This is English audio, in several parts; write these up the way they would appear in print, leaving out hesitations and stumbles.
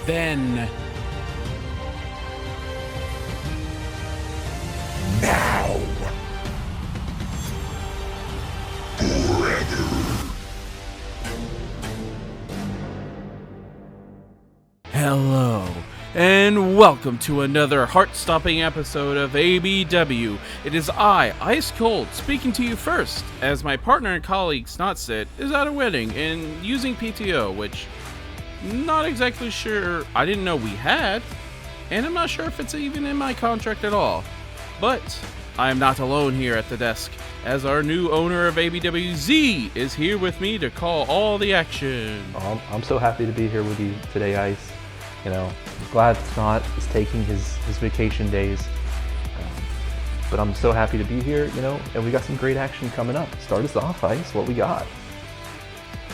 then. Now. Hello, and welcome to another heart-stopping episode of ABW. It is I, Ice Cold, speaking to you first, as my partner and colleague Snotsit is at a wedding and using PTO, which not exactly sure I didn't know we had, and I'm not sure if it's even in my contract at all. But I am not alone here at the desk, as our new owner of ABWZ is here with me to call all the action. I'm so happy to be here with you today, Ice. You know, I'm glad Snot is taking his vacation days. But I'm so happy to be here, you know, and we got some great action coming up. Start us off, Ice. What we got?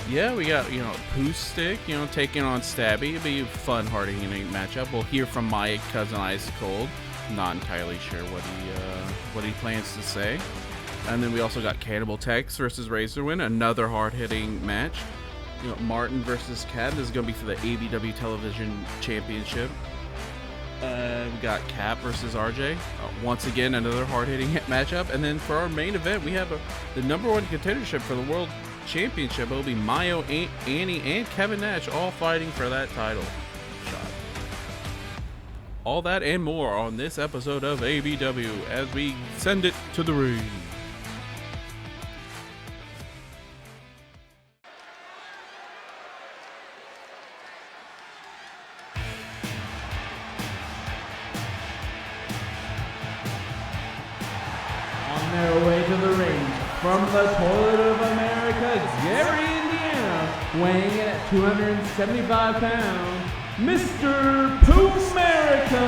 Yeah, we got, Pooh Stick, taking on Stabby. It'll be a fun, hard-hitting matchup. We'll hear from my cousin Ice Cold. Not entirely sure what he plans to say. And then we also got Cannibal Tex versus Razorwind, another hard-hitting match. Martin versus Cat. This is going to be for the ABW Television Championship. We got Cap versus RJ. Once again, another hard-hitting matchup. And then for our main event, we have the number one contendership for the World Championship. It'll be Mayo, Annie, and Kevin Nash all fighting for that title shot. All that and more on this episode of ABW as we send it to the ring. Their way to the ring from the toilet of America, Gary, Indiana, weighing in at 275 pounds, Mr. Pooh America.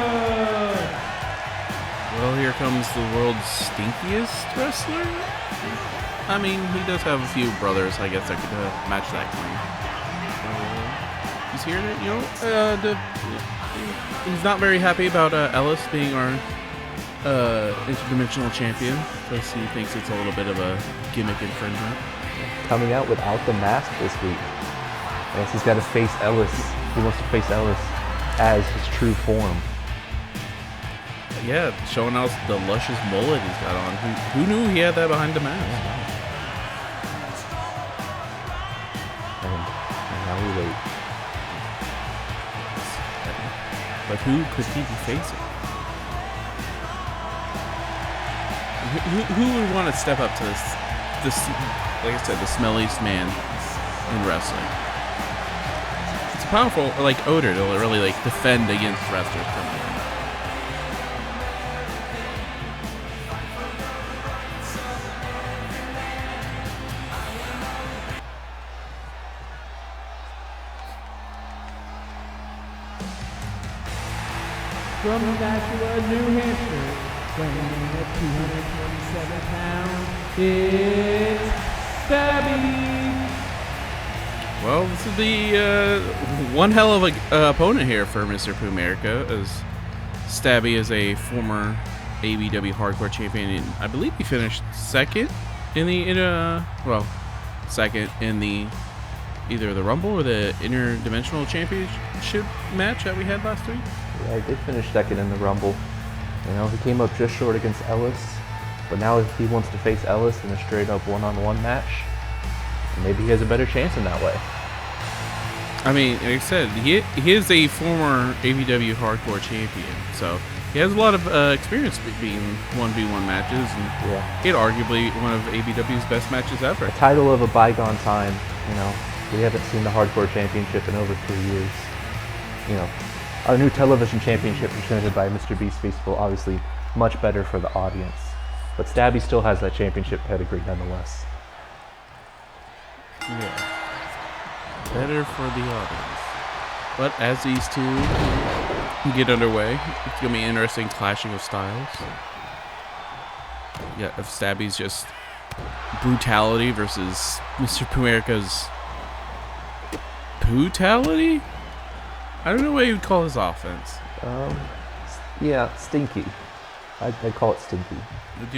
Well, here comes the world's stinkiest wrestler. I mean, he does have a few brothers, I guess, that could match that claim. He's here to, he's not very happy about Ellis being our interdimensional champion, because he thinks it's a little bit of a gimmick infringement. Coming out without the mask this week. I guess he's got to face Ellis. He wants to face Ellis as his true form. Yeah, showing us the luscious mullet he's got on. Who knew he had that behind the mask? And now we wait. But who could he be facing? Who would want to step up to this, like I said, the smelliest man in wrestling? It's a powerful, odor to really, defend against wrestlers coming in. From Nashua, New Hampshire, weighing in at 227 pounds, it's Stabby. Well, this is the one hell of a opponent here for Mr. Pooh America, as Stabby is a former ABW Hardcore champion, and I believe he finished second in the second in the either the Rumble or the Interdimensional Championship match that we had last week. Yeah, he did finish second in the Rumble. You know, he came up just short against Ellis, but now if he wants to face Ellis in a straight-up one-on-one match, maybe he has a better chance in that way. I mean, like I said, he is a former ABW Hardcore champion, so he has a lot of experience being 1v1 matches, and yeah, he had arguably one of ABW's best matches ever. A title of a bygone time. You know, we haven't seen the Hardcore Championship in over 3 years. You know, our new television championship presented by Mr. Beast Festival, obviously much better for the audience. But Stabby still has that championship pedigree nonetheless. Yeah. Better for the audience. But as these two get underway, it's going to be an interesting clashing of styles. Yeah, if Stabby's just brutality versus Mr. Pumerica's brutality? I don't know what you would call his offense. Yeah, stinky. I'd call it stinky. It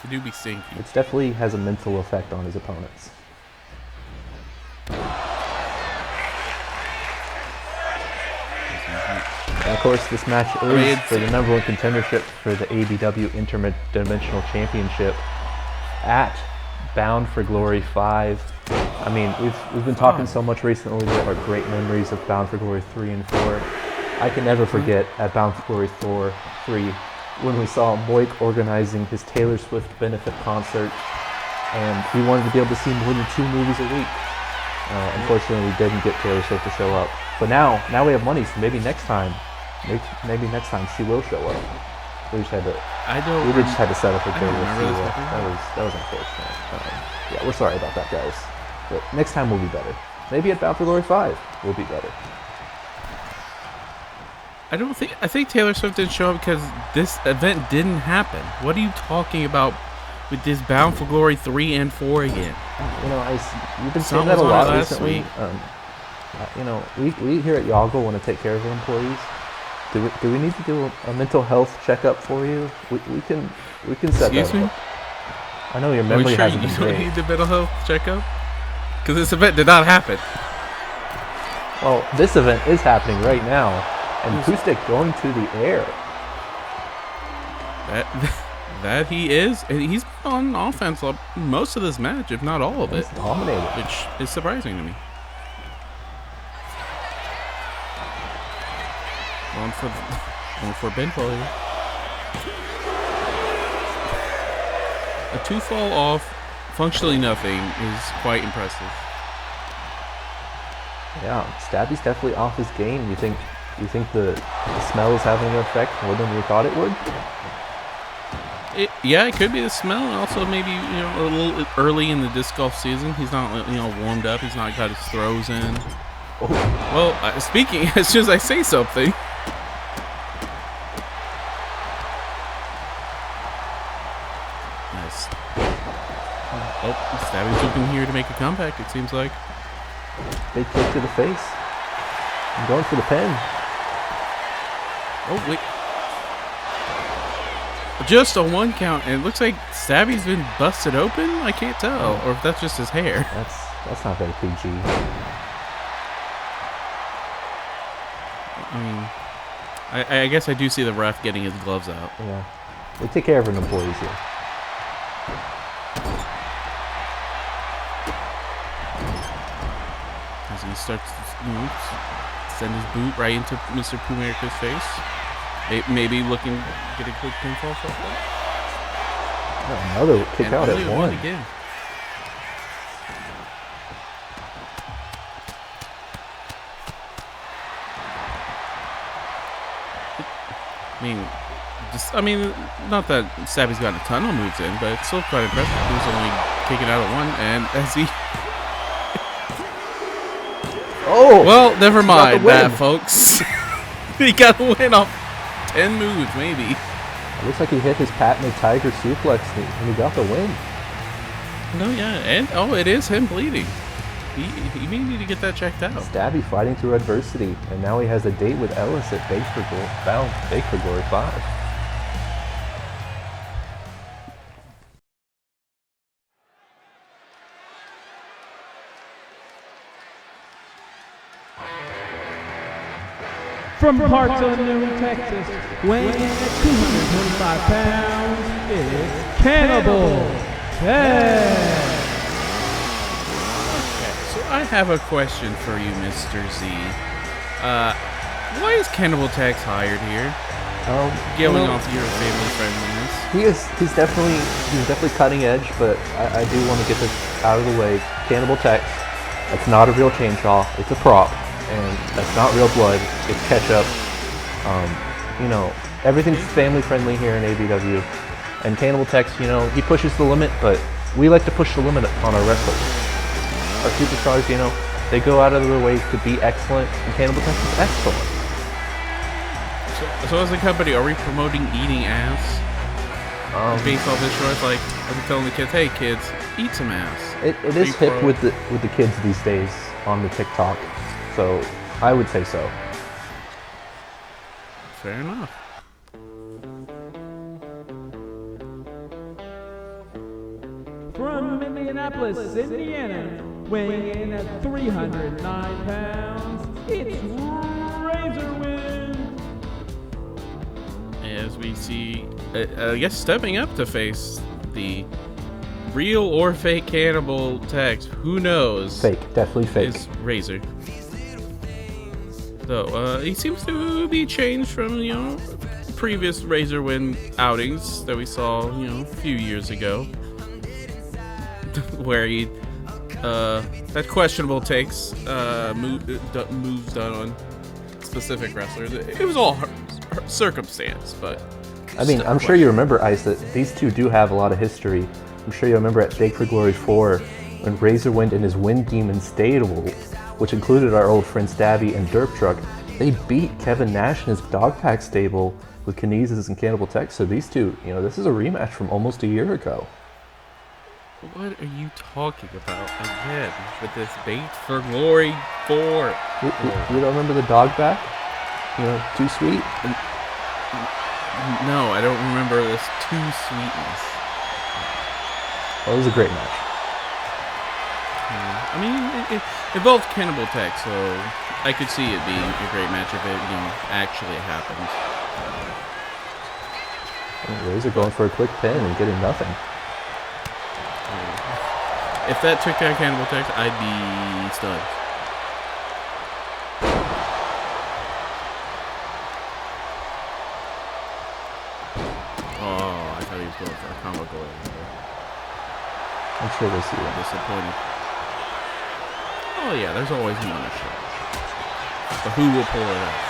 do be stinky. It definitely has a mental effect on his opponents. And of course, this match is for the #1 contendership for the ABW Interdimensional Championship at Bound for Glory 5. I mean, we've been talking so much recently about our great memories of Bound for Glory 3 and 4. I can never forget at Bound for Glory 3 when we saw Moik organizing his Taylor Swift benefit concert, and he wanted to be able to see more than 2 movies a week. Unfortunately, we didn't get Taylor Swift to show up. But now we have money, so maybe next time she will show up. We just had to set up a date with Taylor. That was unfortunate. Yeah, we're sorry about that, guys. But next time will be better. Maybe at Bound for Glory 5 will be better. I think Taylor Swift didn't show up because this event didn't happen. What are you talking about with this Bound for Glory 3 and 4 again? You know, you've been saying that a lot recently. You know, we here at Yoggle want to take care of our employees. Do we need to do a mental health checkup for you? We can set that up. Excuse me? I know your memory hasn't been great. You don't need the mental health checkup? Because this event did not happen. Well, this event is happening right now, and Pustek going to the air. That he is. And he's on offense most of this match, if not all of it. He's dominated. Which is surprising to me. Going for pinfall here. A 2 fall off, functionally nothing, is quite impressive. Yeah, Stabby's definitely off his game. You think the smell is having an effect more than we thought it would? Yeah, it could be the smell, and also maybe a little early in the disc golf season. He's not warmed up. He's not got his throws in. Oh. Well, speaking as soon as I say something. Nice. Oh, Stabby's jumping here to make a comeback. It seems like. Big kick to the face. I'm going for the pin. Oh wait. Just a 1 count, and it looks like Stabby's been busted open. I can't tell, or if that's just his hair. That's not very PG. I mean, I guess I do see the ref getting his gloves out. Yeah, we take care of our employees here. As he starts to send his boot right into Mr. Pooh America's face. Maybe looking to get a quick pinfall for that. Another kick out at 1. Again. I mean, not that Stabby's gotten a ton of moves in, but it's still quite impressive. He's only kicking out at 1, and as he... Oh! Well, never mind that, folks. He got the win off 10 moves, maybe. It looks like he hit his patented Tiger suplex, and he got the win. No, yeah, and it is him bleeding. He may need to get that checked out. Stabby fighting through adversity, and now he has a date with Ellis at Bake for Glory 5. From parts of New Texas, weighing in at 225 pounds, is Cannibal Ted. So I have a question for you, Mr. Z. Why is Cannibal Tex hired here? Going off your family friendliness. He's definitely cutting edge, but I do want to get this out of the way. Cannibal Tex, that's not a real chainsaw. It's a prop. And that's not real blood, it's ketchup. Everything's family friendly here in ABW. And Cannibal Tex, he pushes the limit, but we like to push the limit on our wrestlers. Our superstars, they go out of their way to be excellent, and Cannibal Tex is excellent. So as a company, are we promoting eating ass? Based off this show, it's like, are we telling the kids, hey kids, eat some ass? It is hip with the kids these days on the TikTok. So, I would say so. Fair enough. From Indianapolis, Indiana, weighing in at 309 pounds, it's Razor Wind BC, I guess, stepping up to face the real or fake Cannibal Tex. Who knows? Fake, definitely fake. Is Razor. So he seems to be changed from previous Razor win outings that we saw a few years ago, where he had questionable takes, moves done on specific wrestlers. It was all circumstance, but I mean, I'm sure you remember, Ice, that these two do have a lot of history. I'm sure you remember at Big for Glory 4 when Razor Wind and his Wind Demon stable, which included our old friend Stabby and Derp Truck, they beat Kevin Nash and his Dogpack stable with Kinesis and Cannibal Tex. So these two, this is a rematch from almost a year ago. What are you talking about again with this Bait for Glory 4? You don't remember the Dogback? Too Sweet? No, I don't remember this Too Sweetness. Well, it was a great match. I mean, it involved Cannibal Tex, so I could see it being a great match if it, actually happened. Razor going for a quick pin and getting nothing. If that took out Cannibal Tex, I'd be stunned. Oh, I thought he was going for a combo goal. I'm sure we'll see that. Disappointed. Oh yeah, there's always one shot. But who will pull it out?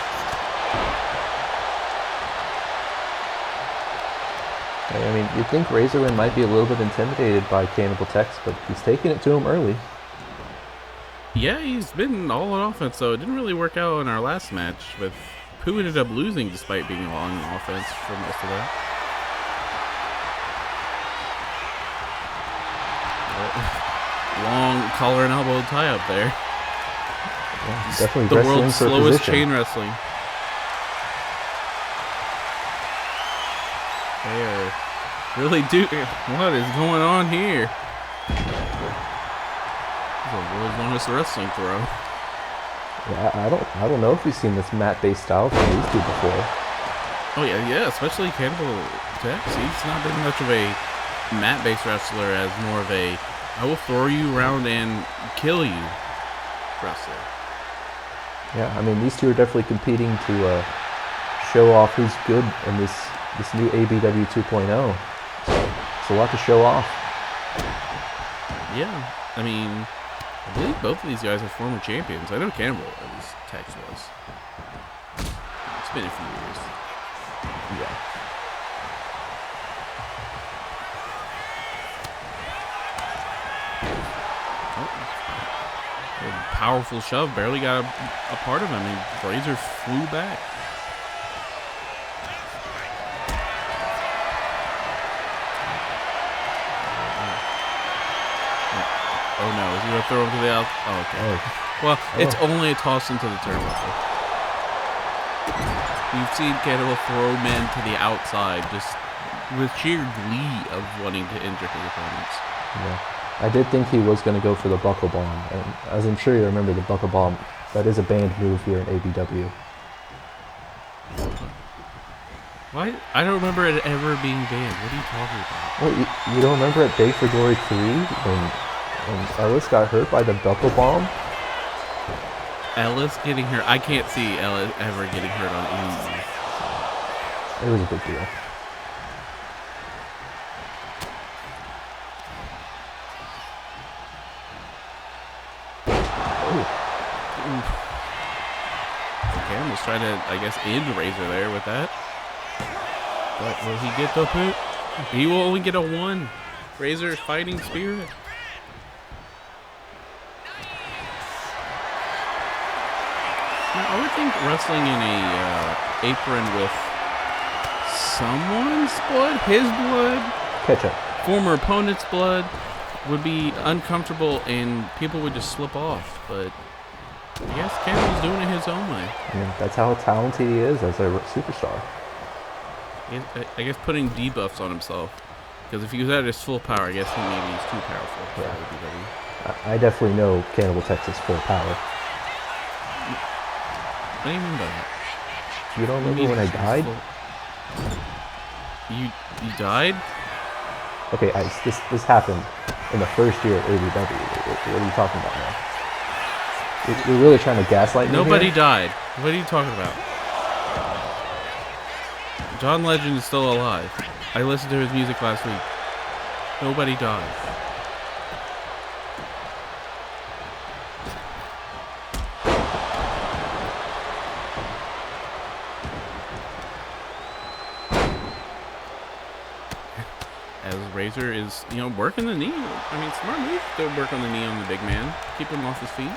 I mean, you'd think Razorwind might be a little bit intimidated by Cannibal Tex, but he's taking it to him early. Yeah, he's been all on offense, so it didn't really work out in our last match. With Pooh ended up losing despite being on offense for most of that. Long collar and elbow tie up there. Yeah, definitely the world's slowest chain wrestling. They are really what is going on here? This is the world's longest wrestling throw. Yeah, I don't know if we've seen this mat-based style from these two before. Oh yeah, especially Cannibal Tex. He's not been much of a mat-based wrestler, as more of a I will throw you around and kill you wrestler. Yeah, I mean, these two are definitely competing to show off who's good in this new ABW 2.0. It's a lot to show off. Yeah, I mean, I believe both of these guys are former champions. I know Cannibal, at least Tex was. It's been a few years. Yeah. Powerful shove, barely got a part of him. I mean, Razor flew back. Oh no, is he going to throw him to the out? Oh, okay. Oh. Well, it's only a toss into the turnbuckle. We've seen Cannibal throw men to the outside just with sheer glee of wanting to injure his opponents. Yeah. I did think he was going to go for the buckle bomb, and as I'm sure you remember, the buckle bomb, that is a banned move here in ABW. Why? I don't remember it ever being banned. What are you talking about? Well, you don't remember at Big for Glory 3 when Ellis got hurt by the buckle bomb? Ellis getting hurt? I can't see Ellis ever getting hurt on any. It was a big deal. Cam was trying to, I guess, end Razor there with that. But will he get the put? He will only get a 1. Razor fighting spirit. Now, I would think wrestling in a apron with someone's blood, his blood, Ketchup. former opponent's blood, would be uncomfortable and people would just slip off. But I guess Campbell's doing it his own way. I mean, that's how talented he is as a superstar. I guess putting debuffs on himself. Because if he was at his full power, I guess maybe he's too powerful for ABW. I definitely know Cannibal Texas full power. What do you mean by that? You don't remember when I died? You died? Okay, Ice, this happened in the first year of ABW. What are you talking about now? You're really trying to gaslight me Nobody here? died. What are you talking about? John Legend is still alive. I listened to his music last week. Nobody died. As Razor is, working the knee. I mean, smart move to work on the knee on the big man. Keep him off his feet.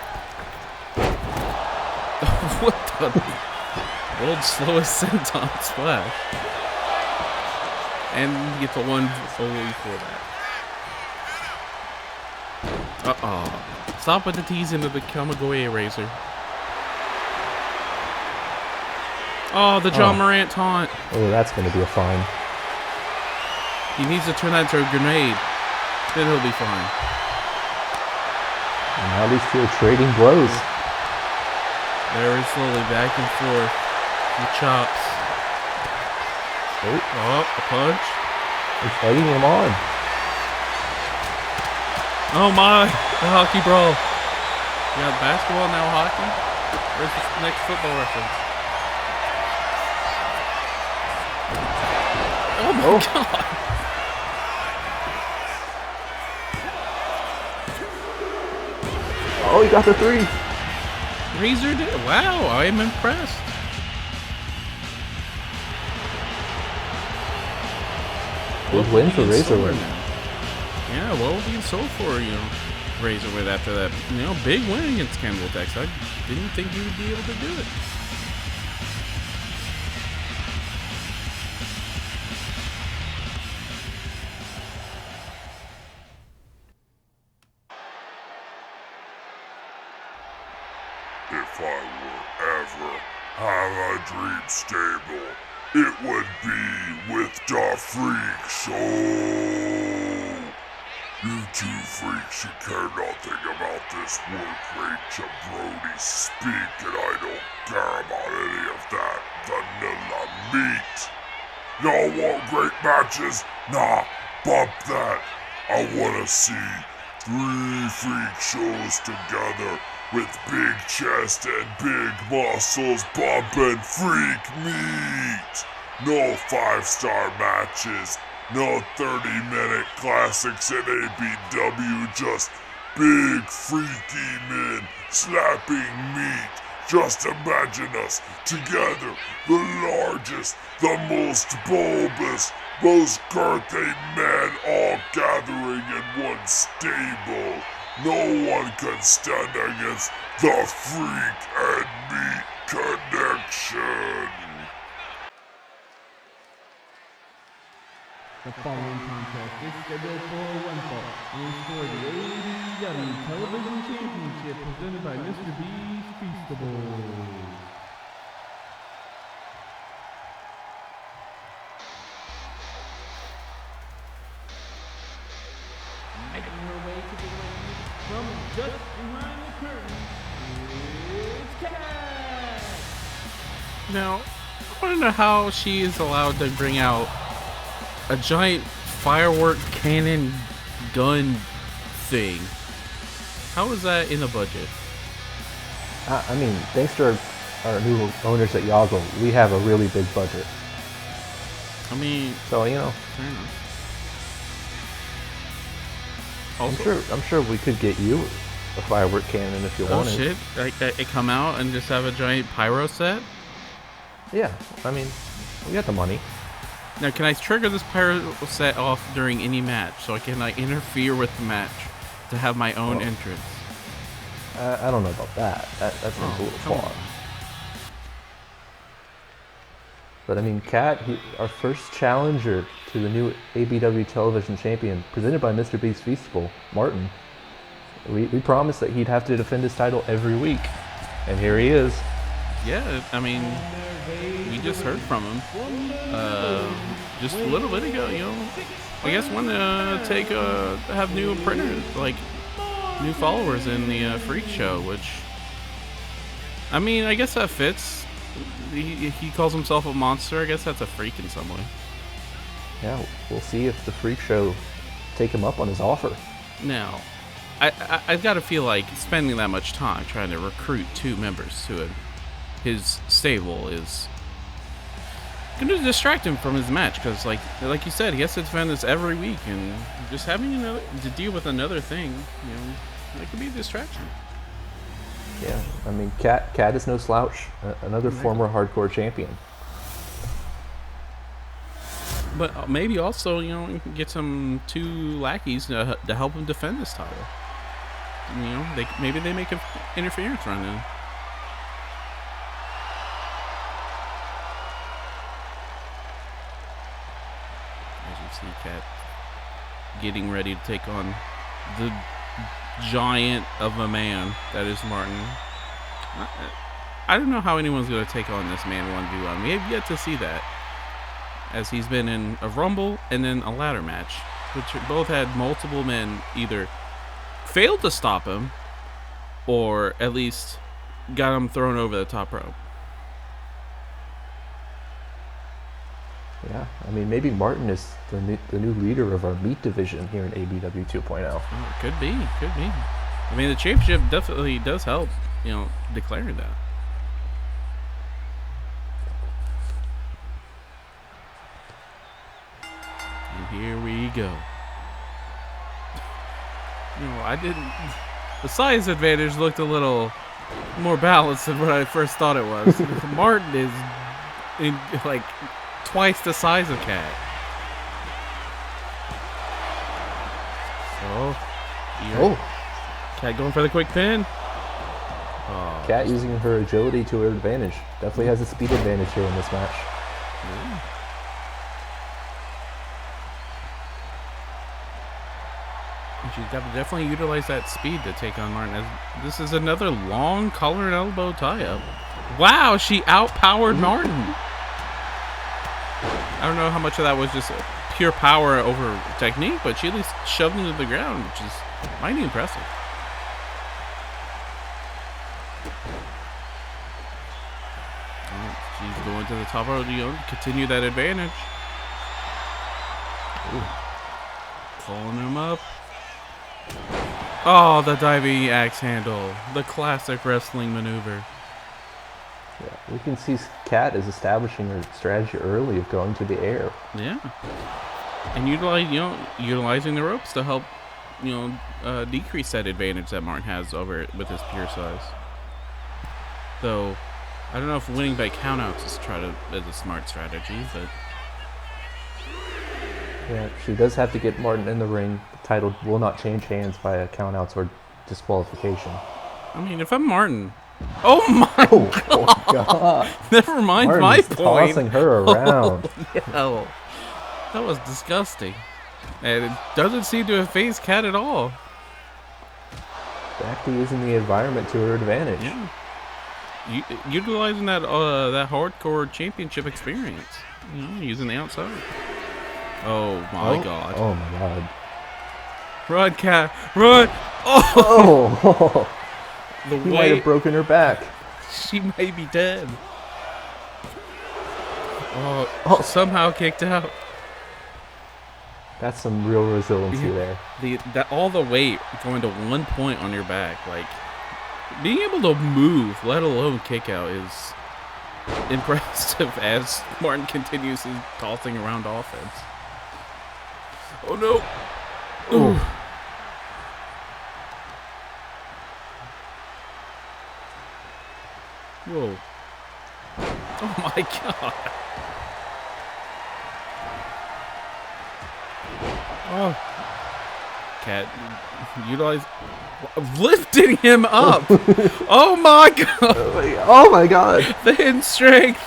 What the? World's slowest senton splash. And he gets a 1 only for that. Uh-oh. Stop with the tease into the Kamigoye Razor. Oh, the John Morant taunt. Oh, that's going to be a fine. He needs to turn that into a grenade. Then he'll be fine. And now these two are trading blows. Very slowly back and forth. The chops. Oh, Oh, a punch. he's egging him on. Oh my! The hockey brawl. You got basketball, now hockey? Where's the next football reference? Oh my god! Oh, he got the 3. Razor did. Wow, I am impressed. Big win for Razor win. Yeah, what will be in store for, Razor with after that, big win against Campbell Tex. I didn't think he would be able to do it. If I were ever have a dream stable, it would be with the Freak Show. You two freaks, you care nothing about this work rate jabroni speak, and I don't care about any of that vanilla meat. Y'all want great matches? Nah, bump that. I wanna see 3 freak shows together with big chest and big muscles bumping freak meat. No 5-star matches, no 30-minute classics in ABW, just big freaky men slapping meat. Just imagine us together, the largest, the most bulbous, most girthy men all gathering in one stable. No one can stand against the Freak and Meat connection. The following contest is scheduled for one fall and is for the ABW Television Championship presented by Mr. B's Feastables. Making her way to the ring from just behind the curtain, it's Cat! Now, I want to know how she is allowed to bring out a giant firework cannon gun thing. How is that in the budget? I mean, thanks to our new owners at Yoggle, we have a really big budget. I mean, So, fair enough. Also, I'm sure we could get you a firework cannon if you oh wanted. shit! Like it come out and just have a giant pyro set. Yeah, I mean, we got the money. Now, can I trigger this pyro set off during any match so I can interfere with the match to have my own entrance? I don't know about that. That seems a little come far. on. But I mean, Kat, our first challenger to the new ABW Television Champion, presented by Mr. B's Feastable, Martin. We promised that he'd have to defend his title every week, and here he is. Yeah, I mean, we just heard from him just a little bit ago. I guess want to have new printers, like new followers in the Freak Show, which I mean, I guess that fits. He calls himself a monster. I guess that's a freak in some way. Yeah, we'll see if the Freak Show take him up on his offer. Now, I've got to feel like spending that much time trying to recruit 2 members to his stable is going to distract him from his match, because like you said, he has to defend this every week, and just having to deal with another thing, that could be a distraction. Yeah, I mean, Cat is no slouch. Another former hardcore champion. But maybe also, you can get some 2 lackeys to help him defend this title. Maybe they make an interference run in. As you see, Cat getting ready to take on the giant of a man that is Martin. I don't know how anyone's going to take on this man 1v1. We have yet to see that, as he's been in a Rumble and then a ladder match, which both had multiple men either failed to stop him or at least got him thrown over the top rope. Yeah, I mean, maybe Martin is the new leader of our meat division here in ABW 2.0. Oh, could be. I mean, the championship definitely does help, declaring that. And here we go. The size advantage looked a little more balanced than what I first thought it was. Martin is like twice the size of Cat. So, Cat going for the quick pin. Oh, Cat using her agility to her advantage. Definitely has a speed advantage here in this match. Yeah. She's got to definitely utilize that speed to take on Martin. This is another long collar and elbow tie-up. Wow, she outpowered Martin. I don't know how much of that was just pure power over technique, but she at least shoved him to the ground, which is mighty impressive. She's going to the top of the continue that advantage. Ooh. Pulling him up. Oh, the diving axe handle. The classic wrestling maneuver. Yeah, we can see Cat is establishing her strategy early of going to the air. Yeah. And utilizing the ropes to help, decrease that advantage that Martin has over it with his pure size. Though, I don't know if winning by countouts is a smart strategy, but yeah, she does have to get Martin in the ring. The title will not change hands via countouts or disqualification. I mean, if I'm Martin, oh my God. Never mind Martin my is point. Tossing her around. No, that was disgusting, and it doesn't seem to have phased Cat at all. Back to using the environment to her advantage. Yeah. Utilizing that hardcore championship experience, using the outside. Oh my God! Oh my God! Run, Cat! Run! Oh! The He way might have broken her back. she may be dead. Oh, somehow kicked out. That's some real resiliency there. All the weight going to one point on your back, like being able to move, let alone kick out, is impressive as Martin continues his tossing around offense. Oh no! Ooh. Whoa. Oh my God. Oh. Cat utilize lifting him up. Oh my God. Oh my God. The hidden strength.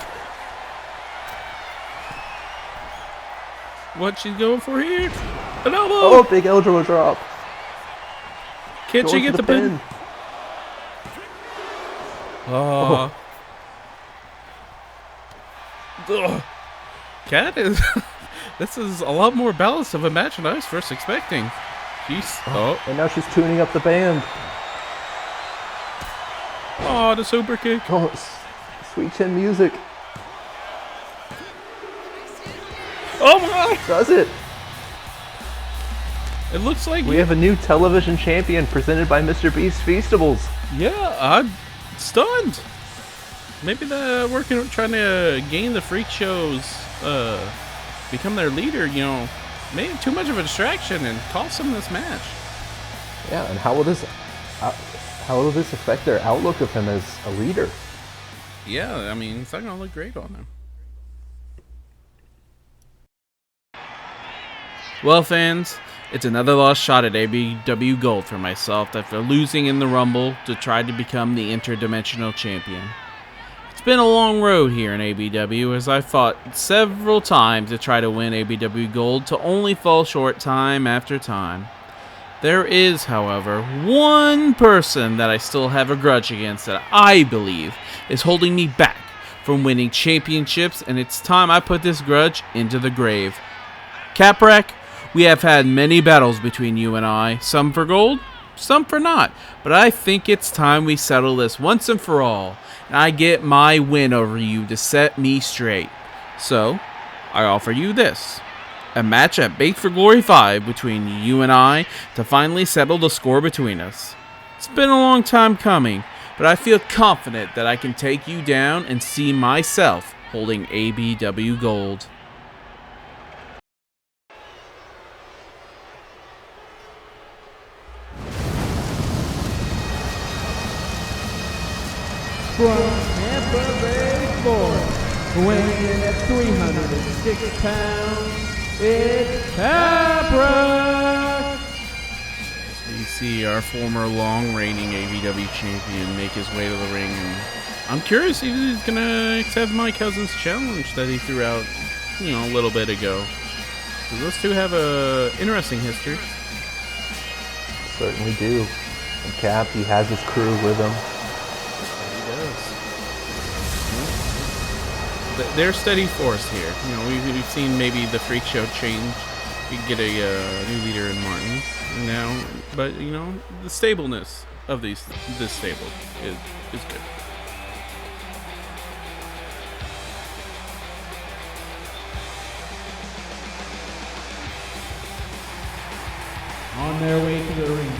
What she's going for here? An elbow. Oh, big elbow drop. Can't she Going get for the pin? Oh. Ugh. Cat is. This is a lot more balanced of a match than I was first expecting. Jeez. Oh. And now she's tuning up the band. Oh, the super kick. Oh, sweet chin music. Oh my! Does it? It looks like We have a new television champion presented by Mr. Beast Feastables. Yeah, I'm stunned. Maybe they're trying to gain the freak shows, become their leader. Maybe too much of a distraction and cost them this match. Yeah, and how will this affect their outlook of him as a leader? Yeah, I mean, it's not gonna look great on them. Well, fans, it's another lost shot at ABW Gold for myself after losing in the Rumble to try to become the interdimensional champion. It's been a long road here in ABW as I fought several times to try to win ABW Gold to only fall short time after time. There is, however, one person that I still have a grudge against that I believe is holding me back from winning championships, and it's time I put this grudge into the grave. Caprack, we have had many battles between you and I, some for gold, some for not, but I think it's time we settle this once and for all, and I get my win over you to set me straight. So, I offer you this. A match at Bait for Glory 5 between you and I to finally settle the score between us. It's been a long time coming, but I feel confident that I can take you down and see myself holding ABW Gold. From Tampa Bay, Florida, weighing in at 306 pounds, it's Caprack! We see our former long-reigning ABW champion make his way to the ring, and I'm curious if he's gonna accept my cousin's challenge that he threw out, a little bit ago. So those two have a interesting history. Certainly do. And Cap, he has his crew with him. He does. They're steady force here. We've seen maybe the freak show change. We get a new leader in Martin now, but the stableness of this stable is good. On their way to the ring,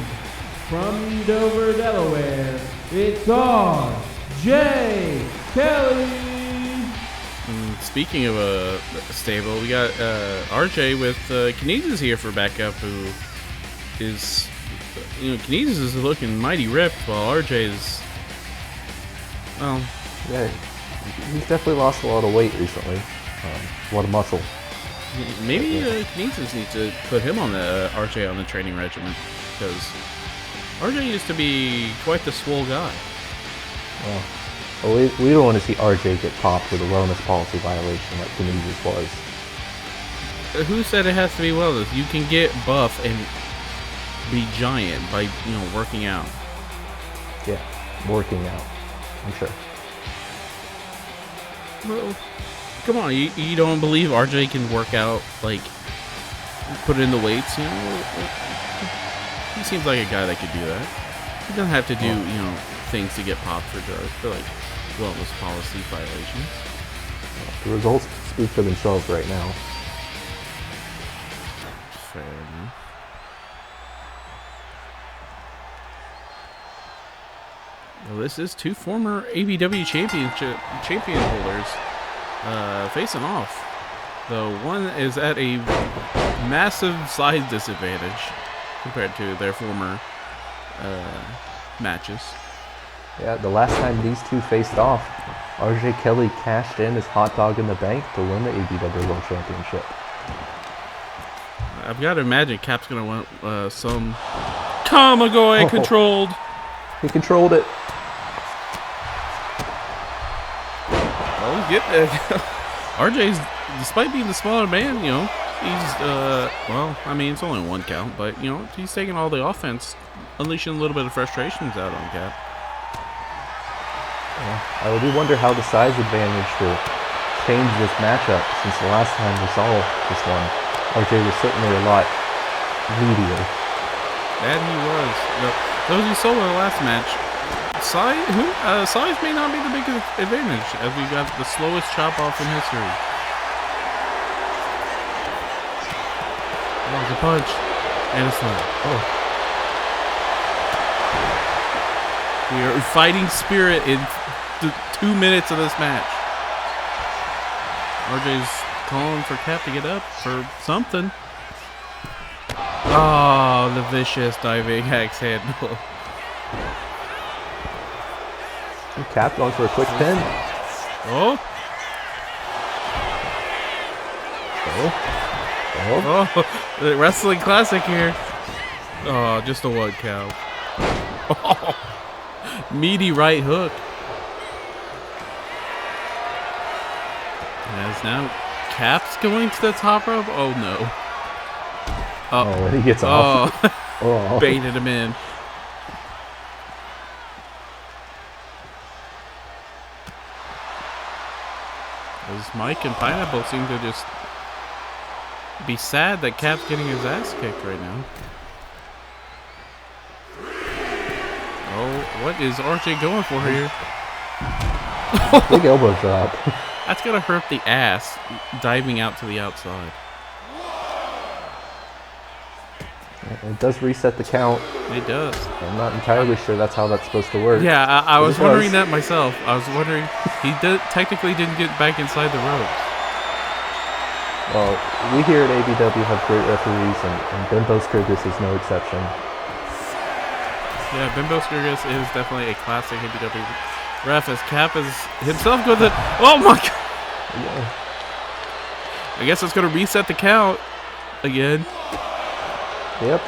from Dover, Delaware, it's R.J. Kelly! Speaking of a stable, we got RJ with Kinesis here for backup, who is, Kinesis is looking mighty ripped, while RJ is, well... Yeah, he's definitely lost a lot of weight recently. A lot of muscle. Maybe Kinesis needs to put him on the RJ on the training regimen, because RJ used to be quite the swole guy. Well, we don't want to see RJ get popped with a wellness policy violation like Kinesis was. Who said it has to be wellness? You can get buff and be giant by, working out. Yeah, working out, I'm sure. Well, come on, you don't believe RJ can work out, like, put in the weights, He seems like a guy that could do that. He doesn't have to do, things to get popped for drugs, for, like, wellness policy violations. The results speak for themselves right now. Fair enough. Well, this is two former ABW champion holders facing off. Though one is at a massive size disadvantage compared to their former matches. Yeah, the last time these two faced off, RJ Kelly cashed in his hot dog in the bank to win the ABW World Championship. I've got to imagine Cap's going to want some Kamagoe controlled. He controlled it. Well, he's getting there. RJ's, despite being the smaller man, he's, it's only one count, but, he's taking all the offense, unleashing a little bit of frustrations out on Cap. I do wonder how the size advantage will change this matchup, since the last time we saw this one, RJ was certainly a lot meatier. That he was. Those you saw in the last match, size may not be the biggest advantage, as we got the slowest chop off in history. Oh, the punch. And a slam. Oh. We are fighting spirit in 2 minutes of this match. RJ's calling for Cap to get up for something. Oh, the vicious diving axe handle. And Cap going for a quick pin. Oh. Oh. The wrestling classic here. Oh, just a 1 count. Oh, meaty right hook. As now Cap's going to the top rope. Oh no. Oh, he gets off. Oh. Baited him in. As Mike and Pineapple seem to just be sad that Cap's getting his ass kicked right now. Oh, what is RJ going for here? Big elbow drop. That's gonna hurt the ass, diving out to the outside. It does reset the count. It does. I'm not entirely sure that's how that's supposed to work. Yeah, I was It wondering does. that myself. I was wondering, technically didn't get back inside the ropes. Well, we here at ABW have great referees, and Bimbo Sturgis is no exception. Yeah, Bimbo Sturgis is definitely a classic ABW ref, as Cap is himself going to... Oh my god! Yeah. I guess it's going to reset the count again. Yep.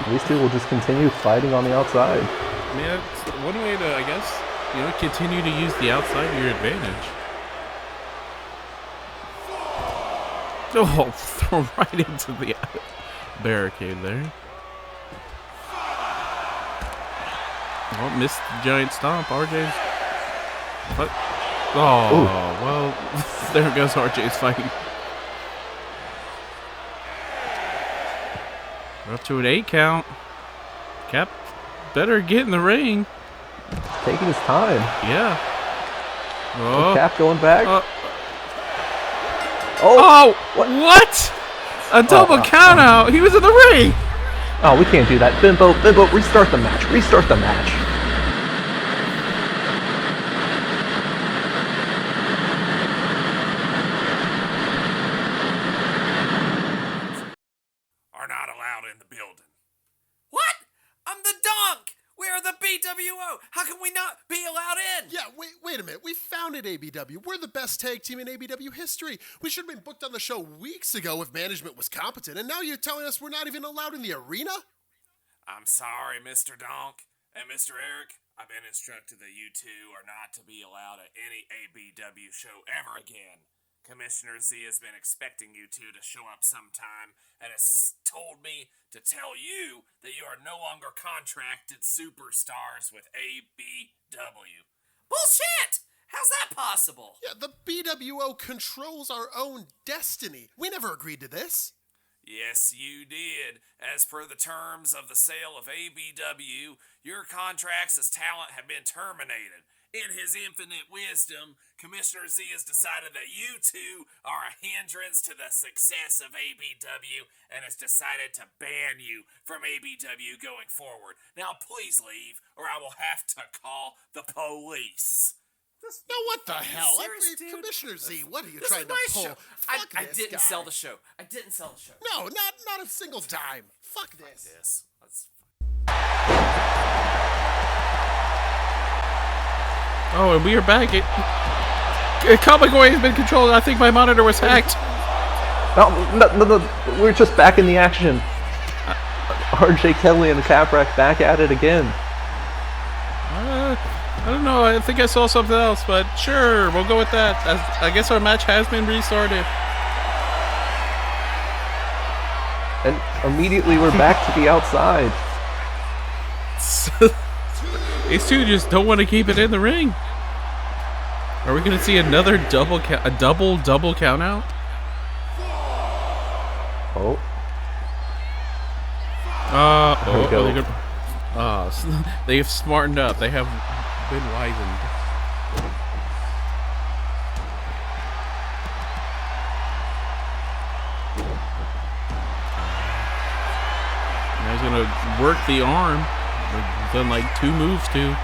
These two will just continue fighting on the outside. Yeah, it's one way to, I guess, continue to use the outside to your advantage. Oh, thrown right into the barricade there. Oh, missed the giant stomp. RJ's... What? Oh, Ooh. well, there goes RJ's fighting. We're up to an 8 count. Cap better get in the ring. Taking his time. Yeah. Oh. Cap going back. Oh, What? what? A double count out. He was in the ring. Oh, we can't do that. Bimbo, restart the match. Restart the match. Are not allowed in the building. What? I'm the donk! We're the BWO! How can we not be allowed in? Yeah, wait a minute. We founded ABW. We're the best tag team in ABW history. We should have been booked on the show weeks ago if management was competent, and now you're telling us we're not even allowed in the arena? I'm sorry, Mr. Donk. And Mr. Eric, I've been instructed that you two are not to be allowed at any ABW show ever again. Commissioner Z has been expecting you two to show up sometime and has told me to tell you that you are no longer contracted superstars with ABW. Bullshit! How's that possible? Yeah, the BWO controls our own destiny. We never agreed to this. Yes, you did. As per the terms of the sale of ABW, your contracts as talent have been terminated. In his infinite wisdom, Commissioner Z has decided that you two are a hindrance to the success of ABW and has decided to ban you from ABW going forward. Now please leave, or I will have to call the police. No, what the hell? serious, dude? Commissioner Z, what are you This trying is to my pull? show. Fuck I this didn't guy. sell the show. I didn't sell the show. No, not a single dime. Fuck this. This. Let's. Oh, and we are back. Comic Boy has been controlled. I think my monitor was hacked. No, we're just back in the action. RJ Kelly and Caprak back at it again. I don't know. I think I saw something else, but sure, we'll go with that. I guess our match has been restarted. And immediately we're back to the outside. These two just don't want to keep it in the ring. Are we going to see another double count out? Oh. Oh, go. they've smartened up. They have been wizened. gonna work the arm. He's done like 2 moves too.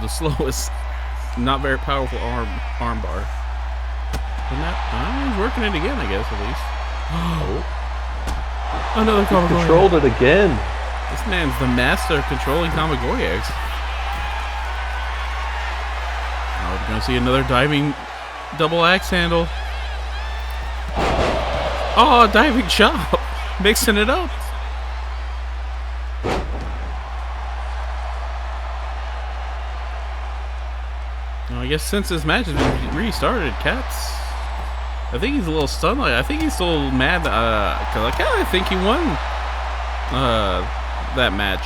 The slowest, not very powerful arm bar. He's working it again, I guess, at least. Another He Kamigoye. controlled it again. This man's the master of controlling Kamigoyes. Oh, we're gonna see another diving double axe handle. Oh, diving chop. Mixing it up. I guess since this match has been restarted, Cat's, I think he's a little stunned. Like, I think he's still mad because I think he won that match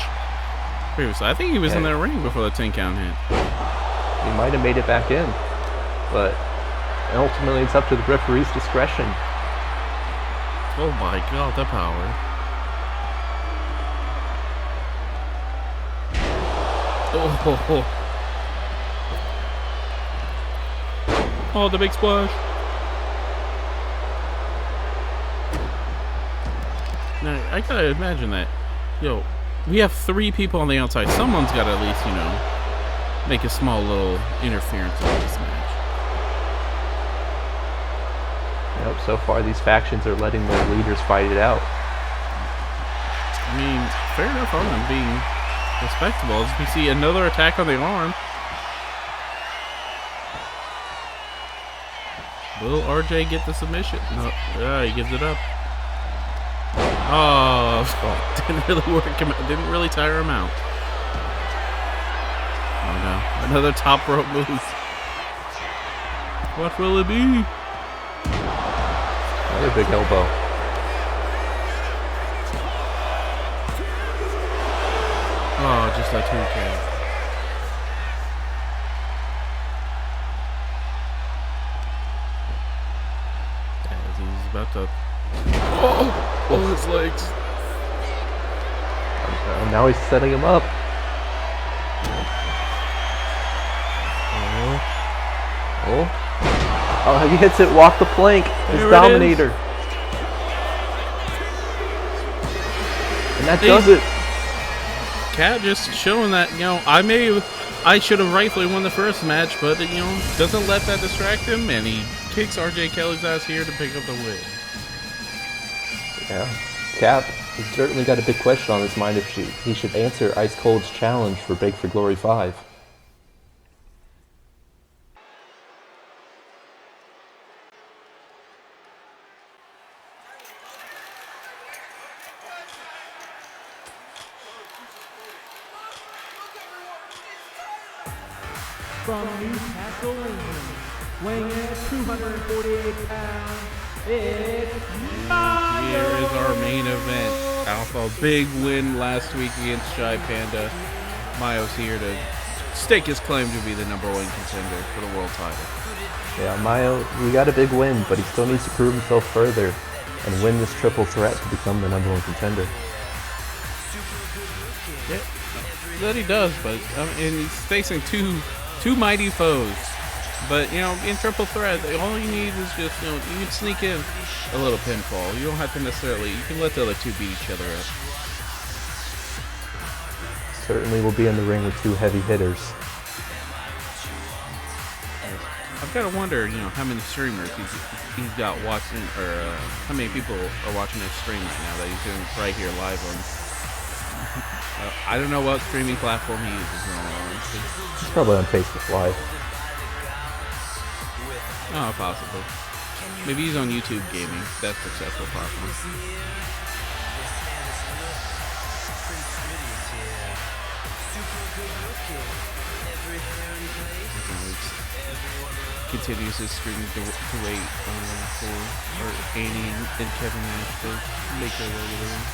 previously. I think he was in that ring before the 10 count hit. He might have made it back in, but ultimately it's up to the referee's discretion. Oh my God, the power! Oh. Oh, the big splash. Now, I gotta imagine that. Yo, we have 3 people on the outside. Someone's gotta at least, make a small little interference in this match. Yep, so far these factions are letting their leaders fight it out. I mean, fair enough on them being respectable. As we see another attack on the arm. Will RJ get the submission? No, he gives it up. Oh, didn't really work him out. Didn't really tire him out. Oh no, another top rope move. What will it be? Another big elbow. Oh, just a 2 count. He's about to. Oh, his legs. Now he's setting him up. Oh, he hits it. Walk the plank. His There it Dominator. And that does it. Cat just showing that, I should have rightfully won the first match, but, doesn't let that distract him, and he kicks RJ Kelly's ass here to pick up the win. Yeah. Cap has certainly got a big question on his mind if he should answer Ice Cold's challenge for Big for Glory 5. From Newcastle, England, weighing in at 248 pounds, it's Here is our main event. Alpha, big win last week against Shy Panda. Mayo's here to stake his claim to be the #1 contender for the world title. Yeah, Mayo, we got a big win, but he still needs to prove himself further and win this triple threat to become the #1 contender. Yeah, that he does, but and he's facing two mighty foes. But, in triple threat, all you need is just, you can sneak in a little pinfall. You don't have to necessarily, you can let the other 2 beat each other up. Certainly will be in the ring with 2 heavy hitters. I've got to wonder, how many streamers he's got watching, or how many people are watching his stream right now that he's doing right here live on. I don't know what streaming platform he uses. He's probably on Facebook Live. Oh, possibly. Maybe he's on YouTube Gaming. That's successful platform. Continues his stream to wait for Annie and Kevin Nash to make their way to the ring.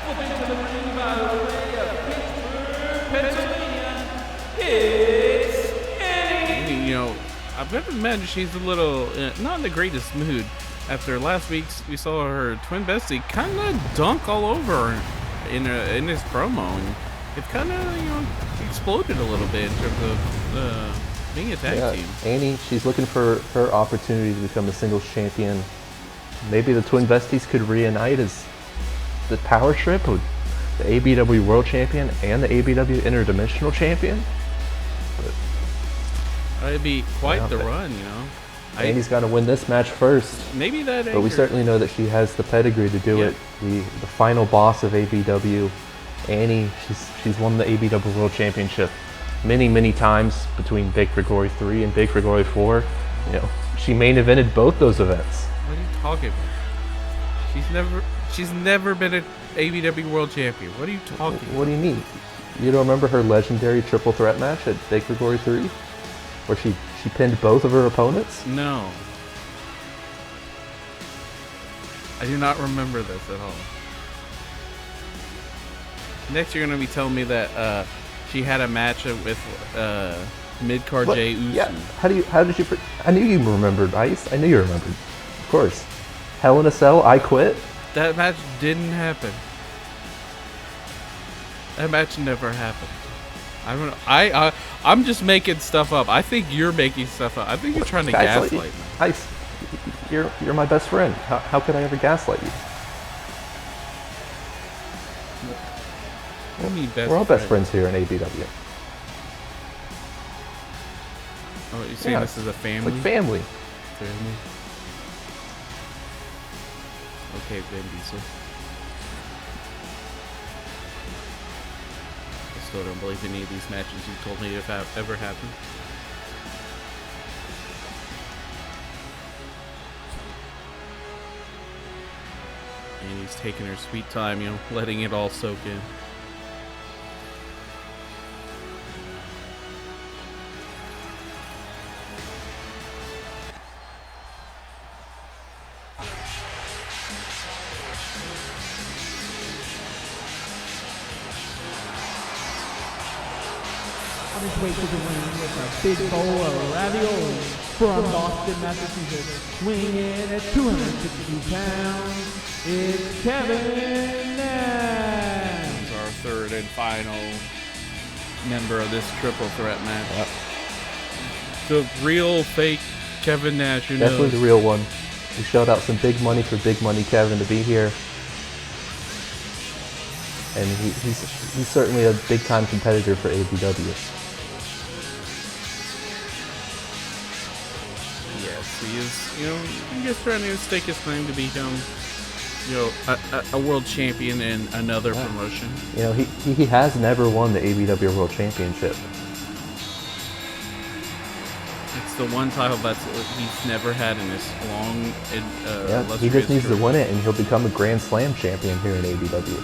Flipping to the ring by the way of Pittsburgh, Pennsylvania, it's Annie. You know, I've got to imagine she's a little not in the greatest mood. After last week, we saw her twin bestie kind of dunk all over her in his promo, and it kind of exploded a little bit in terms of being a tag team. Annie, she's looking for her opportunity to become a singles champion. Maybe the twin besties could reunite as the power trip with the ABW World Champion and the ABW Interdimensional Champion. But it'd be quite the run, you know. Annie's got to win this match first. Maybe that. But we certainly know that she has the pedigree to do it. The final boss of ABW, Annie, she's won the ABW World Championship many times between Big Gregory 3 and Big Gregory 4. You know, she main evented both those events. What are you talking about? She's never been an ABW World Champion. What are you talking about? What do you mean? You don't remember her legendary triple threat match at Big Gregory 3? Where she pinned both of her opponents? No. I do not remember this at all. Next, you're going to be telling me that she had a match with mid-card Jay Uso. Yeah. How did you? I knew you remembered, Ice. I knew you remembered. Of course. Hell in a Cell. I Quit. That match didn't happen. That match never happened. I don't know. I'm just making stuff up. I think you're making stuff up. I think you're trying to gaslight me. Ice, you're my best friend. How could I ever gaslight you? What do you mean best We're all best friend? friends here in ABW. Oh, you're saying this is a family? Like family. Family. Okay, Vin Diesel. I still don't believe any of these matches you told me have ever happened. And he's taking her sweet time, you know, letting it all soak in. On his way to the ring with a big bowl of ravioli from Boston, Massachusetts, weighing in at 262 pounds, it's Kevin Nash. This is our third and final member of this triple threat match. Yep. The real fake Kevin Nash, who Definitely knows? the real one. We shelled out some big money for Big Money Kevin to be here. And he's certainly a big-time competitor for ABW. Yes, he is, you know, I guess trying to stake his claim to become, you know, a world champion in another promotion. You know, he has never won the ABW World Championship. It's the one title that's he's never had in his long, He just needs to win it, and he'll become a Grand Slam champion here in ABW.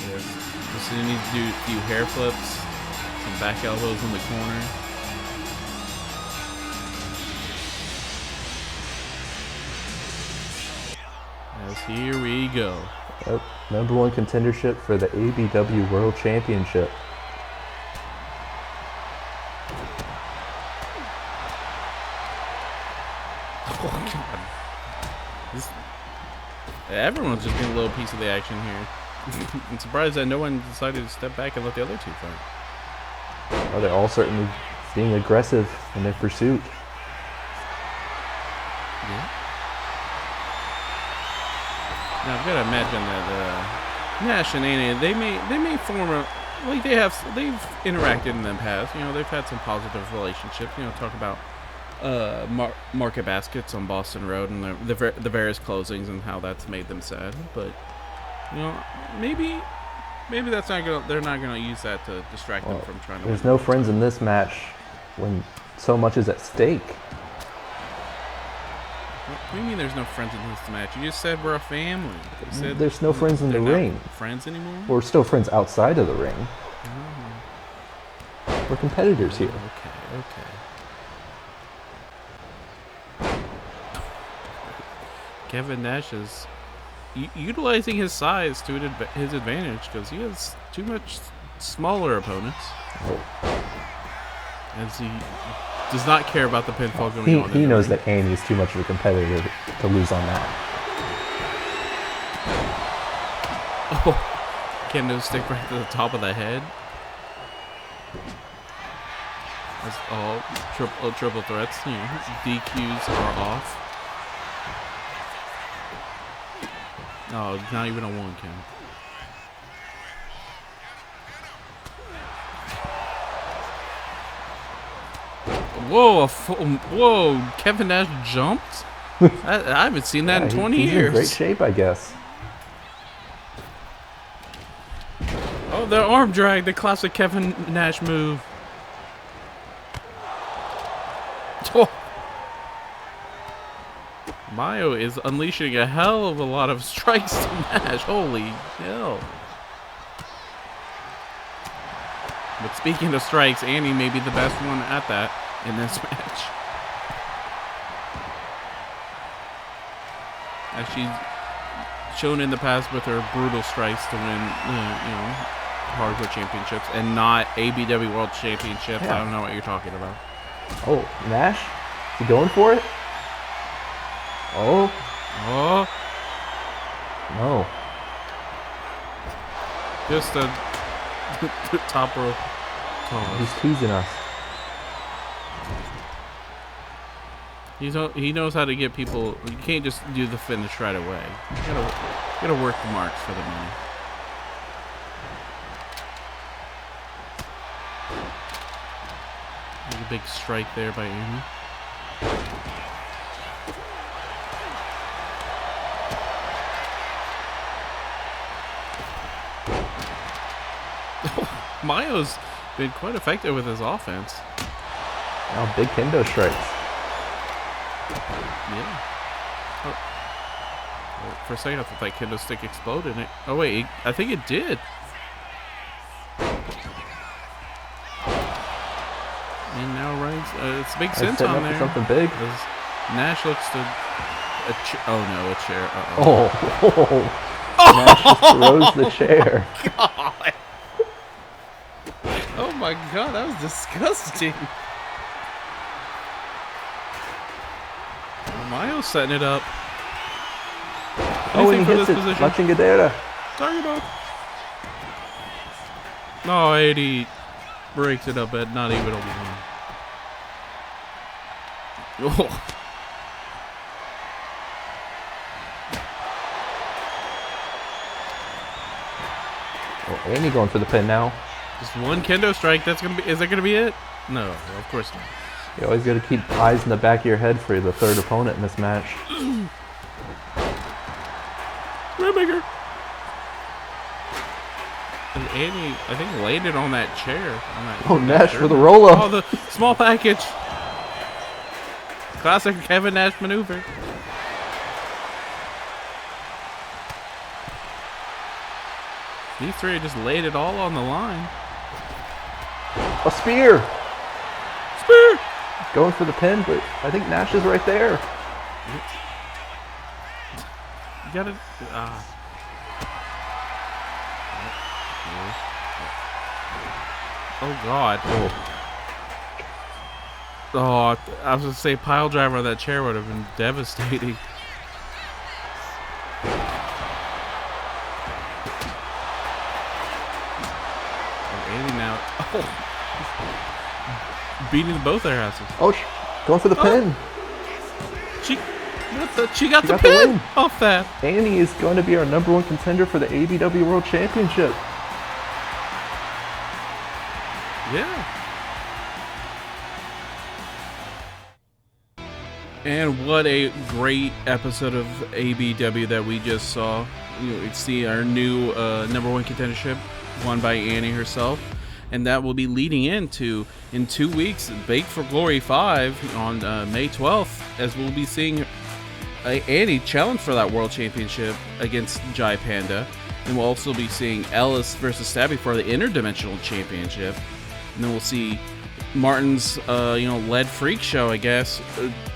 Yes. So you need to do a few hair flips, some back elbows in the corner. Yes, here we go. Yep. Number one contendership for the ABW World Championship. Everyone's just getting a little piece of the action here. I'm surprised that no one decided to step back and let the other two fight. Oh, they're all certainly being aggressive in their pursuit. Yeah. Now I've got to imagine that Nash and Annie, they may form a they've interacted in the past. You know, they've had some positive relationships. You know, talk about market baskets on Boston Road and the various closings and how that's made them sad. But you know, maybe that's not gonna. They're not gonna use that to distract them from trying to. There's win. no friends in this match when so much is at stake. What do you mean there's no friends in this match? You just said we're a family. You said There's no friends in the they're not ring. Friends anymore? We're still friends outside of the ring. We're competitors here. Okay. Kevin Nash is utilizing his size to his advantage because he has too much smaller opponents. As he does not care about the pinfall going on. He knows that Annie is too much of a competitor to lose on that. Oh, kendo stick right to the top of the head. That's all triple threats. You know, DQs are off. Oh, not even a 1 count. Whoa! Whoa! Kevin Nash jumped. I haven't seen that in 20 he's years. in great shape, I guess. Oh, the arm drag, the classic Kevin Nash move. Oh. Mayo is unleashing a hell of a lot of strikes to Nash. Holy hell. But speaking of strikes, Annie may be the best one at that in this match. As she's shown in the past with her brutal strikes to win, hardcore championships and not ABW World Championships. Yeah. I don't know what you're talking about. Oh, Nash? Is he going for it? Oh. Oh, No. just a top rope toss. He's teasing us. He knows how to get people. You can't just do the finish right away. You gotta work the marks for the money. There's a big strike there by Amy. Mayo's been quite effective with his offense. Now big kendo strikes. Yeah. Well, for a second, I thought that kendo stick exploded. Oh wait, I think it did. And now Ryan's it's big sense on there. Something big. As Nash looks to oh no, a chair. Nash just throws the chair. God. Oh my God, that was disgusting. Mayo's setting it up. Oh, and he for hits this it. position? La chingadera. Talking about. No, 80 breaks it up at not even a 1. Oh. Oh, Annie going for the pin now. Just one kendo strike. Is that gonna be it? No, of course not. You always got to keep eyes in the back of your head for the third opponent in this match. Rainmaker. And Annie, I think, landed on that chair. Oh, Nash for the roll-up. Oh, the small package. Classic Kevin Nash maneuver. These three just laid it all on the line. A spear. Spear. Going for the pin, but I think Nash is right there. You gotta. Oh God. Oh, I was gonna say pile driver on that chair would have been devastating. And Andy now. Oh. Beating both their asses. Oh, going for the pin. She got the the pin win. off that. Annie is going to be our #1 contender for the ABW World Championship. Yeah. And what a great episode of ABW that we just saw. You see our new #1 contendership won by Annie herself. And that will be leading into, in 2 weeks, Bake for Glory 5 on May 12th, as we'll be seeing Annie challenge for that World Championship against Jai Panda. And we'll also be seeing Ellis versus Stabby for the Interdimensional Championship. And then we'll see Martin's, led Freak Show, I guess,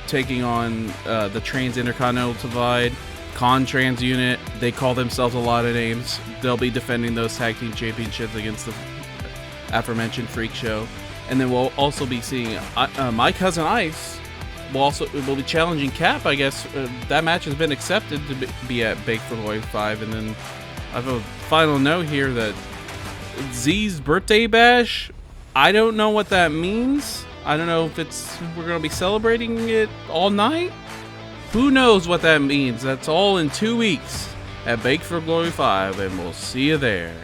taking on the Trans Intercontinental Divide Con-Trans unit. They call themselves a lot of names. They'll be defending those tag team championships against the aforementioned Freak Show. And then we'll also be seeing My Cousin Ice will be challenging Cap. I guess that match has been accepted to be at Bake for Glory 5. And then I have a final note here that Z's birthday bash, I don't know what that means. I don't know if we're going to be celebrating it all night. Who knows what that means? That's all in 2 weeks at Bake for Glory 5, and we'll see you there.